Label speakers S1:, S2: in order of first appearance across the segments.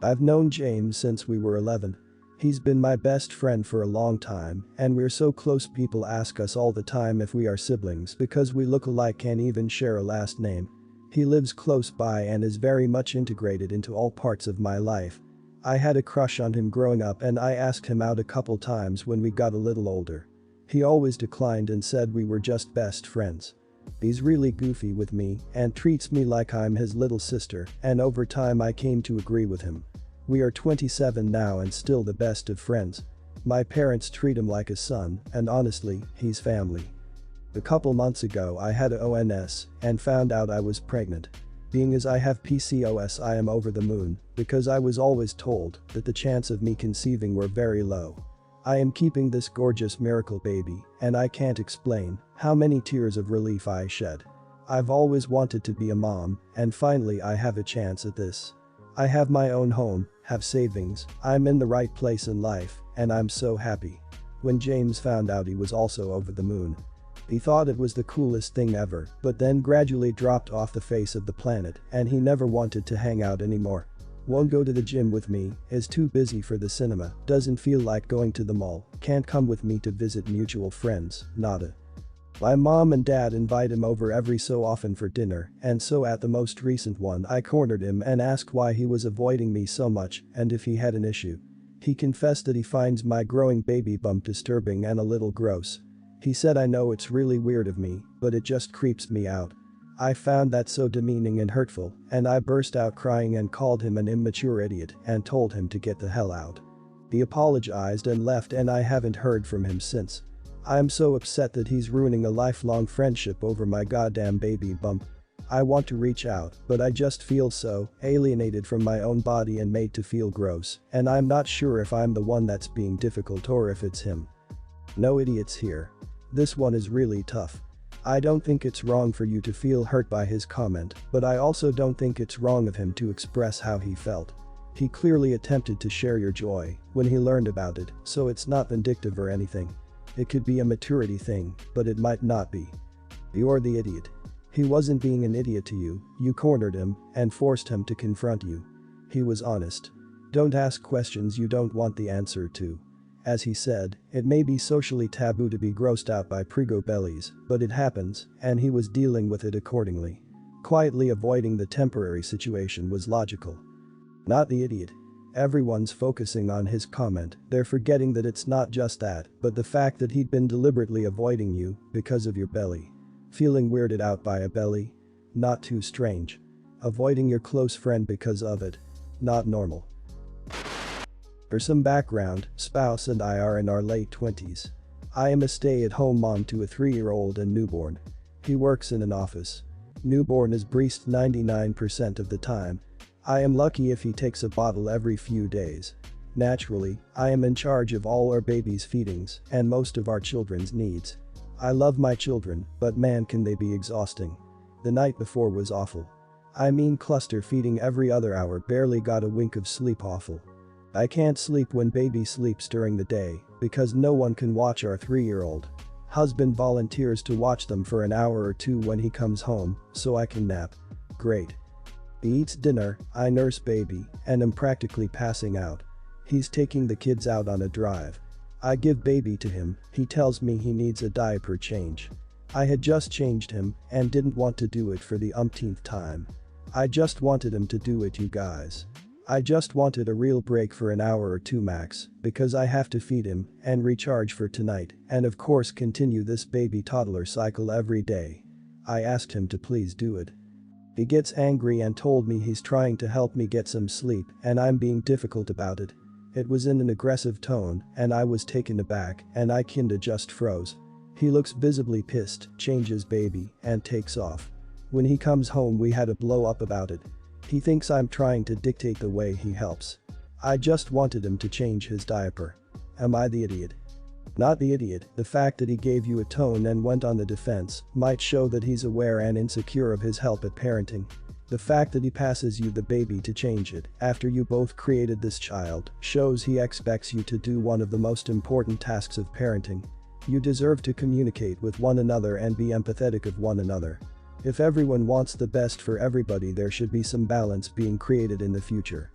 S1: I've known James since we were 11. He's been my best friend for a long time, and we're so close people ask us all the time if we are siblings because we look alike and even share a last name. He lives close by and is very much integrated into all parts of my life. I had a crush on him growing up and I asked him out a couple times when we got a little older. He always declined and said we were just best friends. He's really goofy with me and treats me like I'm his little sister, and over time I came to agree with him. We are 27 now and still the best of friends. My parents treat him like a son, and honestly, he's family. A couple months ago I had a ONS and found out I was pregnant. Being as I have PCOS, I am over the moon because I was always told that the chance of me conceiving were very low. I am keeping this gorgeous miracle baby and I can't explain how many tears of relief I shed. I've always wanted to be a mom and finally I have a chance at this. I have my own home, have savings, I'm in the right place in life, and I'm so happy. When James found out he was also over the moon, he thought it was the coolest thing ever, but then gradually dropped off the face of the planet and he never wanted to hang out anymore. Won't go to the gym with me, is too busy for the cinema, doesn't feel like going to the mall, can't come with me to visit mutual friends, nada. My mom and dad invite him over every so often for dinner, and so at the most recent one I cornered him and asked why he was avoiding me so much and if he had an issue. He confessed that he finds my growing baby bump disturbing and a little gross. He said, I know it's really weird of me, but it just creeps me out. I found that so demeaning and hurtful, and I burst out crying and called him an immature idiot and told him to get the hell out. He apologized and left and I haven't heard from him since. I'm so upset that he's ruining a lifelong friendship over my goddamn baby bump. I want to reach out, but I just feel so alienated from my own body and made to feel gross, and I'm not sure if I'm the one that's being difficult or if it's him. No idiots here. This one is really tough. I don't think it's wrong for you to feel hurt by his comment, but I also don't think it's wrong of him to express how he felt. He clearly attempted to share your joy when he learned about it, so it's not vindictive or anything. It could be a maturity thing, but it might not be. You're the idiot. He wasn't being an idiot to you, you cornered him and forced him to confront you. He was honest. Don't ask questions you don't want the answer to. As he said, it may be socially taboo to be grossed out by prego bellies, but it happens, and he was dealing with it accordingly. Quietly avoiding the temporary situation was logical. Not the idiot. Everyone's focusing on his comment, they're forgetting that it's not just that, but the fact that he'd been deliberately avoiding you because of your belly. Feeling weirded out by a belly? Not too strange. Avoiding your close friend because of it? Not normal. For some background, spouse and I are in our late 20s. I am a stay-at-home mom to a 3-year-old and newborn. He works in an office. Newborn is breast 99% of the time. I am lucky if he takes a bottle every few days. Naturally, I am in charge of all our baby's feedings and most of our children's needs. I love my children, but man can they be exhausting. The night before was awful. I mean cluster feeding every other hour, barely got a wink of sleep, awful. I can't sleep when baby sleeps during the day because no one can watch our 3-year-old. Husband volunteers to watch them for an hour or two when he comes home, so I can nap. Great. He eats dinner, I nurse baby, and am practically passing out. He's taking the kids out on a drive. I give baby to him, he tells me he needs a diaper change. I had just changed him and didn't want to do it for the umpteenth time. I just wanted him to do it, you guys. I just wanted a real break for an hour or two max because I have to feed him and recharge for tonight and of course continue this baby toddler cycle every day. I asked him to please do it. He gets angry and told me he's trying to help me get some sleep and I'm being difficult about it. It was in an aggressive tone and I was taken aback and I kinda just froze. He looks visibly pissed, changes baby, and takes off. When he comes home we had a blow up about it. He thinks I'm trying to dictate the way he helps. I just wanted him to change his diaper. Am I the idiot? Not the idiot, the fact that he gave you a tone and went on the defense might show that he's aware and insecure of his help at parenting. The fact that he passes you the baby to change it after you both created this child shows he expects you to do one of the most important tasks of parenting. You deserve to communicate with one another and be empathetic of one another. If everyone wants the best for everybody, there should be some balance being created in the future.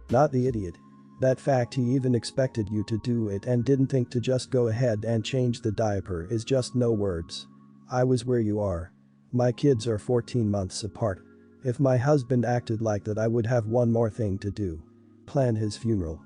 S1: Not the idiot. That fact he even expected you to do it and didn't think to just go ahead and change the diaper is just no words. I was where you are. My kids are 14 months apart. If my husband acted like that, I would have one more thing to do. Plan his funeral.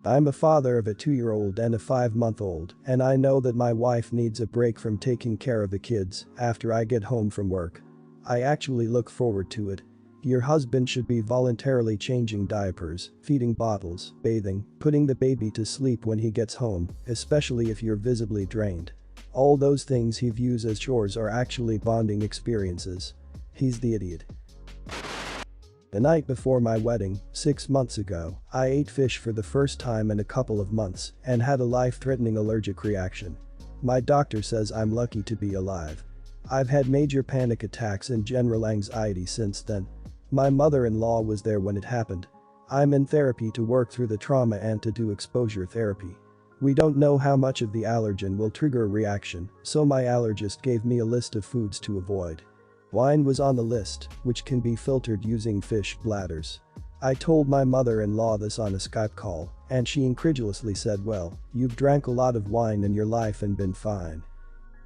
S1: I'm a father of a 2-year-old and a 5-month-old, and I know that my wife needs a break from taking care of the kids after I get home from work. I actually look forward to it. Your husband should be voluntarily changing diapers, feeding bottles, bathing, putting the baby to sleep when he gets home, especially if you're visibly drained. All those things he views as chores are actually bonding experiences. He's the idiot. The night before my wedding, 6 months ago, I ate fish for the first time in a couple of months and had a life-threatening allergic reaction. My doctor says I'm lucky to be alive. I've had major panic attacks and general anxiety since then. My mother-in-law was there when it happened. I'm in therapy to work through the trauma and to do exposure therapy. We don't know how much of the allergen will trigger a reaction, so my allergist gave me a list of foods to avoid. Wine was on the list, which can be filtered using fish bladders. I told my mother-in-law this on a Skype call, and she incredulously said, "Well, you've drank a lot of wine in your life and been fine."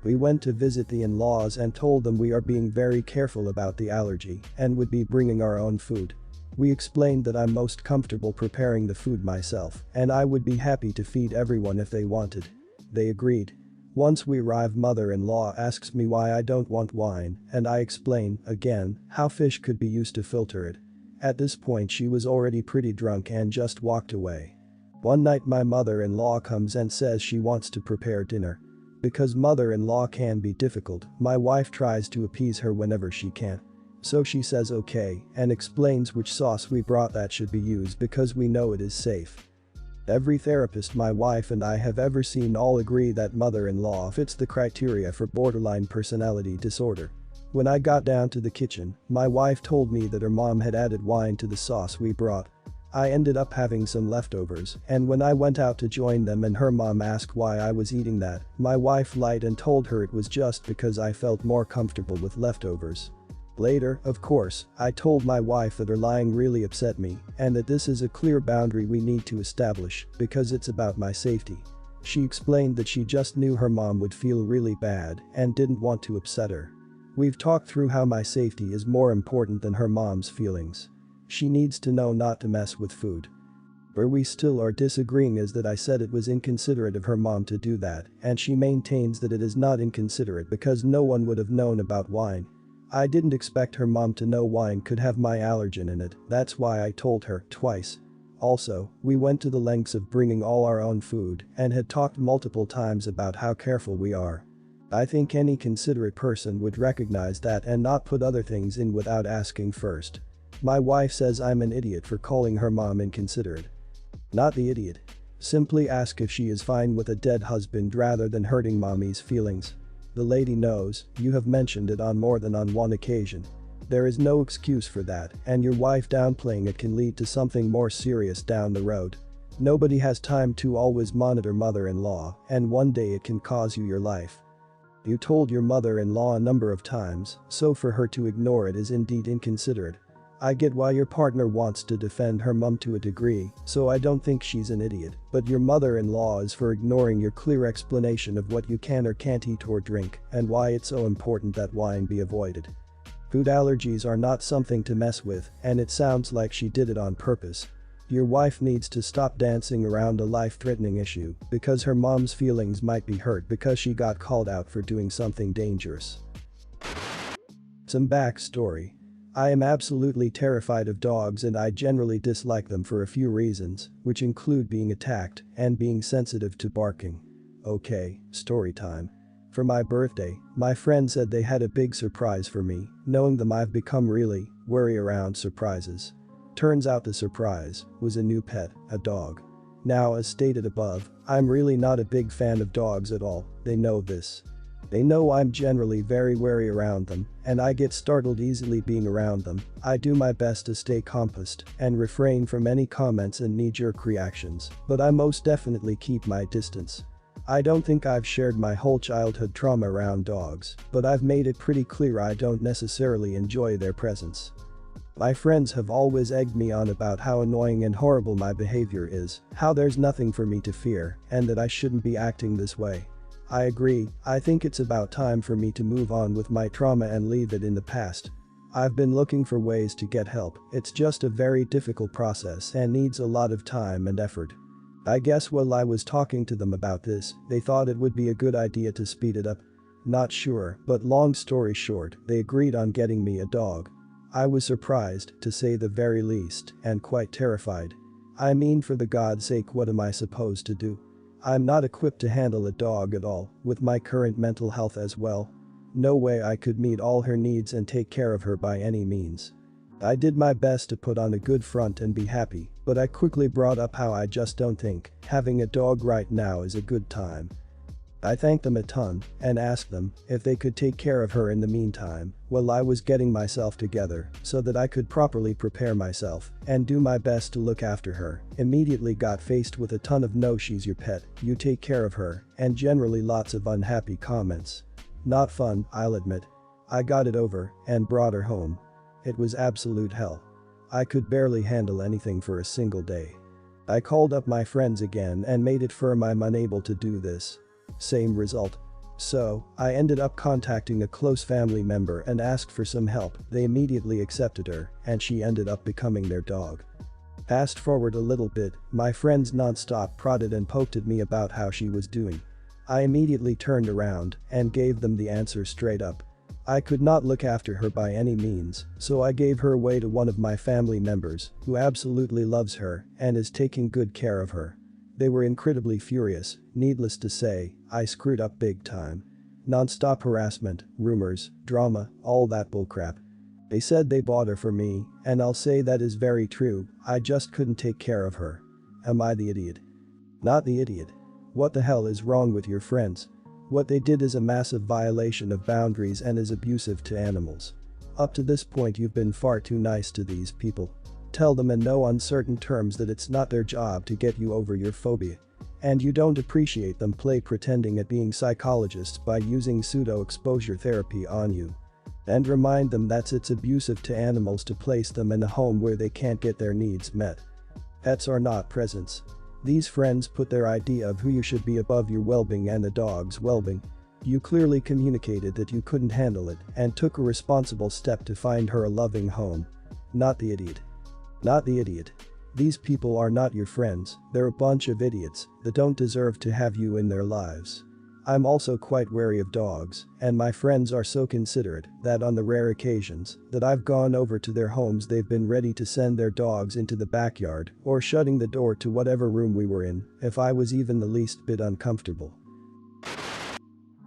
S1: We went to visit the in-laws and told them we are being very careful about the allergy and would be bringing our own food. We explained that I'm most comfortable preparing the food myself and I would be happy to feed everyone if they wanted. They agreed. Once we arrive, mother-in-law asks me why I don't want wine, and I explain, again, how fish could be used to filter it. At this point she was already pretty drunk and just walked away. One night my mother-in-law comes and says she wants to prepare dinner. Because mother-in-law can be difficult, my wife tries to appease her whenever she can. So she says okay and explains which sauce we brought that should be used because we know it is safe. Every therapist my wife and I have ever seen all agree that mother-in-law fits the criteria for borderline personality disorder. When I got down to the kitchen, my wife told me that her mom had added wine to the sauce we brought. I ended up having some leftovers, and when I went out to join them and her mom asked why I was eating that, my wife lied and told her it was just because I felt more comfortable with leftovers. Later, of course, I told my wife that her lying really upset me and that this is a clear boundary we need to establish because it's about my safety. She explained that she just knew her mom would feel really bad and didn't want to upset her. We've talked through how my safety is more important than her mom's feelings. She needs to know not to mess with food. Where we still are disagreeing is that I said it was inconsiderate of her mom to do that, and she maintains that it is not inconsiderate because no one would have known about wine. I didn't expect her mom to know wine could have my allergen in it, that's why I told her twice. Also, we went to the lengths of bringing all our own food and had talked multiple times about how careful we are. I think any considerate person would recognize that and not put other things in without asking first. My wife says I'm an idiot for calling her mom inconsiderate. Not the idiot. Simply ask if she is fine with a dead husband rather than hurting mommy's feelings. The lady knows, you have mentioned it on more than on one occasion. There is no excuse for that, and your wife downplaying it can lead to something more serious down the road. Nobody has time to always monitor mother-in-law, and one day it can cost you your life. You told your mother-in-law a number of times, so for her to ignore it is indeed inconsiderate. I get why your partner wants to defend her mom to a degree, so I don't think she's an idiot, but your mother-in-law is for ignoring your clear explanation of what you can or can't eat or drink and why it's so important that wine be avoided. Food allergies are not something to mess with, and it sounds like she did it on purpose. Your wife needs to stop dancing around a life-threatening issue because her mom's feelings might be hurt because she got called out for doing something dangerous. Some backstory. I am absolutely terrified of dogs and I generally dislike them for a few reasons, which include being attacked and being sensitive to barking. Okay, story time. For my birthday, my friend said they had a big surprise for me, knowing them I've become really worry around surprises. Turns out the surprise was a new pet, a dog. Now, as stated above, I'm really not a big fan of dogs at all, they know this. They know I'm generally very wary around them, and I get startled easily being around them. I do my best to stay composed and refrain from any comments and knee-jerk reactions, but I most definitely keep my distance. I don't think I've shared my whole childhood trauma around dogs, but I've made it pretty clear I don't necessarily enjoy their presence. My friends have always egged me on about how annoying and horrible my behavior is, how there's nothing for me to fear, and that I shouldn't be acting this way. I agree, I think it's about time for me to move on with my trauma and leave it in the past. I've been looking for ways to get help, it's just a very difficult process and needs a lot of time and effort. I guess while I was talking to them about this, they thought it would be a good idea to speed it up. Not sure, but long story short, they agreed on getting me a dog. I was surprised, to say the very least, and quite terrified. I mean, for the God's sake, what am I supposed to do? I'm not equipped to handle a dog at all, with my current mental health as well. No way I could meet all her needs and take care of her by any means. I did my best to put on a good front and be happy, but I quickly brought up how I just don't think having a dog right now is a good time. I thanked them a ton and asked them if they could take care of her in the meantime while I was getting myself together so that I could properly prepare myself and do my best to look after her. Immediately got faced with a ton of "no, she's your pet, you take care of her," and generally lots of unhappy comments. Not fun, I'll admit. I got it over and brought her home. It was absolute hell. I could barely handle anything for a single day. I called up my friends again and made it firm I'm unable to do this. Same result. So, I ended up contacting a close family member and asked for some help. They immediately accepted her, and she ended up becoming their dog. Fast forward a little bit, my friends non-stop prodded and poked at me about how she was doing. I immediately turned around and gave them the answer straight up. I could not look after her by any means, so I gave her away to one of my family members who absolutely loves her and is taking good care of her. They were incredibly furious, needless to say, I screwed up big time. Non-stop harassment, rumors, drama, all that bullcrap. They said they bought her for me, and I'll say that is very true, I just couldn't take care of her. Am I the idiot? Not the idiot. What the hell is wrong with your friends? What they did is a massive violation of boundaries and is abusive to animals. Up to this point you've been far too nice to these people. Tell them in no uncertain terms that it's not their job to get you over your phobia. And you don't appreciate them play pretending at being psychologists by using pseudo-exposure therapy on you. And remind them that it's abusive to animals to place them in a home where they can't get their needs met. Pets are not presents. These friends put their idea of who you should be above your well-being and the dog's well-being. You clearly communicated that you couldn't handle it and took a responsible step to find her a loving home. Not the idiot. Not the idiot. These people are not your friends, they're a bunch of idiots that don't deserve to have you in their lives. I'm also quite wary of dogs, and my friends are so considerate that on the rare occasions that I've gone over to their homes they've been ready to send their dogs into the backyard or shutting the door to whatever room we were in if I was even the least bit uncomfortable.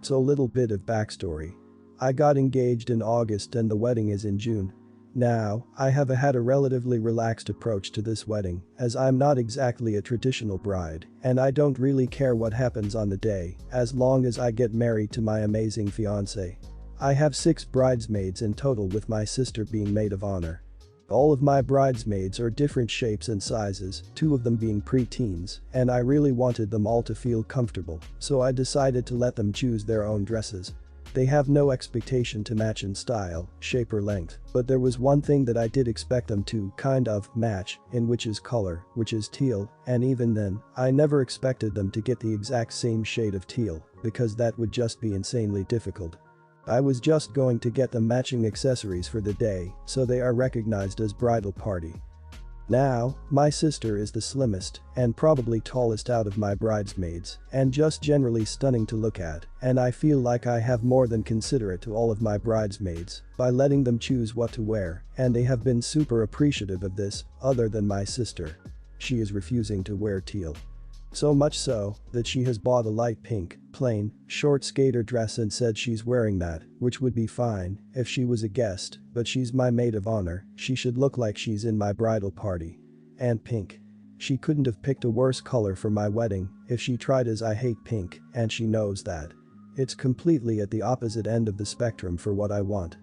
S1: So, a little bit of backstory. I got engaged in August and the wedding is in June. Now, I have had a relatively relaxed approach to this wedding, as I'm not exactly a traditional bride, and I don't really care what happens on the day, as long as I get married to my amazing fiancé. I have 6 bridesmaids in total, with my sister being maid of honor. All of my bridesmaids are different shapes and sizes, 2 of them being pre-teens, and I really wanted them all to feel comfortable, so I decided to let them choose their own dresses. They have no expectation to match in style, shape or length, but there was one thing that I did expect them to kind of match, in which is color, which is teal, and even then, I never expected them to get the exact same shade of teal, because that would just be insanely difficult. I was just going to get them matching accessories for the day, so they are recognized as bridal party. Now, my sister is the slimmest and probably tallest out of my bridesmaids and just generally stunning to look at, and I feel like I have more than considerate to all of my bridesmaids by letting them choose what to wear, and they have been super appreciative of this, other than my sister. She is refusing to wear teal. So much so that she has bought a light pink, plain, short skater dress and said she's wearing that, which would be fine if she was a guest, but she's my maid of honor, she should look like she's in my bridal party. And pink. She couldn't have picked a worse color for my wedding if she tried, as I hate pink, and she knows that. It's completely at the opposite end of the spectrum for what I want.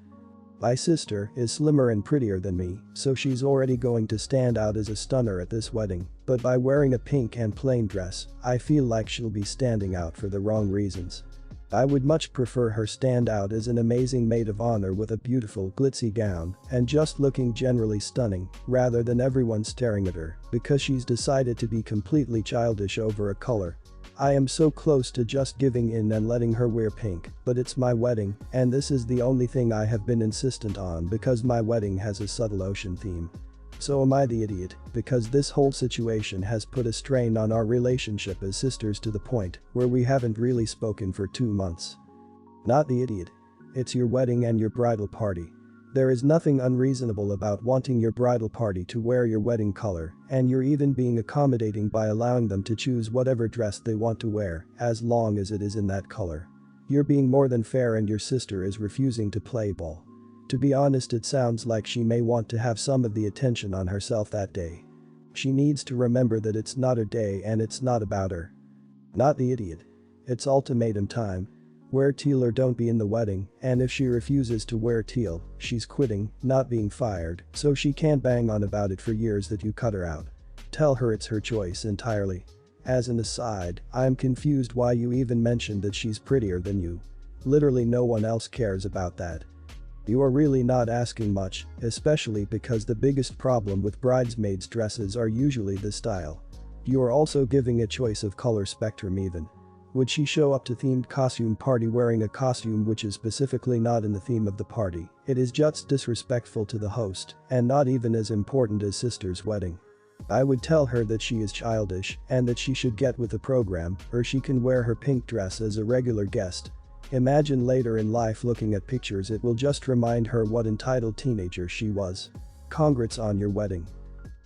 S1: My sister is slimmer and prettier than me, so she's already going to stand out as a stunner at this wedding, but by wearing a pink and plain dress, I feel like she'll be standing out for the wrong reasons. I would much prefer her stand out as an amazing maid of honor with a beautiful glitzy gown and just looking generally stunning rather than everyone staring at her because she's decided to be completely childish over a color. I am so close to just giving in and letting her wear pink, but it's my wedding and this is the only thing I have been insistent on because my wedding has a subtle ocean theme. So am I the idiot, because this whole situation has put a strain on our relationship as sisters to the point where we haven't really spoken for 2 months. Not the idiot. It's your wedding and your bridal party. There is nothing unreasonable about wanting your bridal party to wear your wedding color, and you're even being accommodating by allowing them to choose whatever dress they want to wear, as long as it is in that color. You're being more than fair and your sister is refusing to play ball. To be honest, it sounds like she may want to have some of the attention on herself that day. She needs to remember that it's not her day and it's not about her. Not the idiot. It's ultimatum time. Wear teal or don't be in the wedding, and if she refuses to wear teal, she's quitting, not being fired, so she can't bang on about it for years that you cut her out. Tell her it's her choice entirely. As an aside, I'm confused why you even mentioned that she's prettier than you. Literally no one else cares about that. You are really not asking much, especially because the biggest problem with bridesmaids' dresses are usually the style. You are also giving a choice of color spectrum even. Would she show up to themed costume party wearing a costume which is specifically not in the theme of the party? It is just disrespectful to the host and not even as important as sister's wedding. I would tell her that she is childish and that she should get with the program, or she can wear her pink dress as a regular guest. Imagine later in life looking at pictures, it will just remind her what entitled teenager she was. Congrats on your wedding.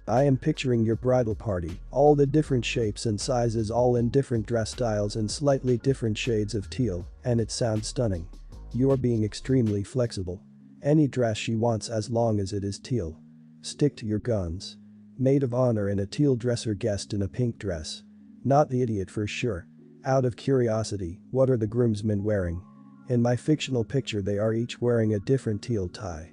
S1: I am picturing your bridal party, all the different shapes and sizes, all in different dress styles and slightly different shades of teal, and it sounds stunning. You are being extremely flexible. Any dress she wants as long as it is teal. Stick to your guns. Maid of honor in a teal dress or guest in a pink dress. Not the idiot for sure. Out of curiosity, what are the groomsmen wearing? In my fictional picture they are each wearing a different teal tie.